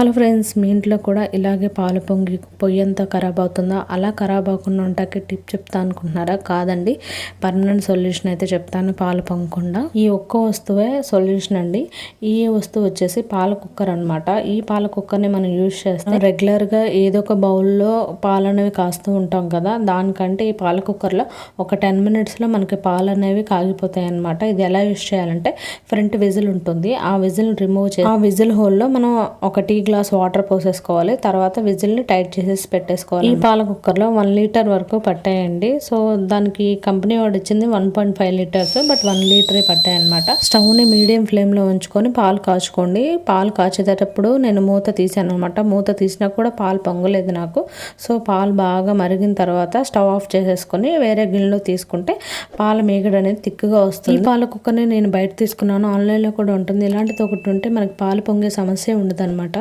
Hello friends, మీ ఇంట్లో కూడా ఇలాగే పాలు పొంగి పొయ్యంతా ఖరాబ్ అవుతుందా? అలా ఖరాబ్ అవ్వకుండా ఉంటాకి టిప్ చెప్తా అనుకుంటున్నారా? కాదండి, పర్మనెంట్ సొల్యూషన్ అయితే చెప్తాను పాలు పొంగకుండా. ఈ ఒక్క వస్తువే సొల్యూషన్ అండి. ఈ వస్తువు వచ్చేసి పాల కుక్కర్ అనమాట. ఈ పాల కుక్కర్ని మనం యూజ్ చేస్తాం రెగ్యులర్గా ఏదో ఒక బౌల్లో పాలు అనేవి కాస్తూ ఉంటాం కదా, దానికంటే ఈ పాల కుక్కర్లో ఒక 10 minutesలో మనకి పాలు అనేవి కాగిపోతాయి అనమాట. ఇది ఎలా యూజ్ చేయాలంటే, ఫ్రంట్ విజిల్ ఉంటుంది, ఆ విజిల్ రిమూవ్ చేసి ఆ విజిల్ హోల్లో మనం ఒక టీ గ్లాస్ వాటర్ పోసేసుకోవాలి. తర్వాత విజిల్ని టైట్ చేసేసి పెట్టేసుకోవాలి. ఈ పాల కుక్కర్లో 1 లీటర్ వరకు పట్టాయండి. సో దానికి కంపెనీ వాడు ఇచ్చింది 1.5 లీటర్స్, బట్ 1 లీటరే పట్టాయి అనమాట. స్టవ్ని మీడియం ఫ్లేమ్లో ఉంచుకొని పాలు కాచుకోండి. పాలు కాచేటప్పుడు నేను మూత తీసాను అనమాట. మూత తీసినా కూడా పాలు పొంగలేదు నాకు. సో పాలు బాగా మరిగిన తర్వాత స్టవ్ ఆఫ్ చేసేసుకొని వేరే గిన్నెలో తీసుకుంటే పాల మీగడ అనేది తిక్కుగా వస్తుంది. ఈ పాల కుక్కర్ని నేను బయట తీసుకున్నాను, ఆన్లైన్లో కూడా ఉంటుంది. ఇలాంటిది ఒకటి ఉంటే మనకి పాలు పొంగే సమస్య ఉండదు అనమాట.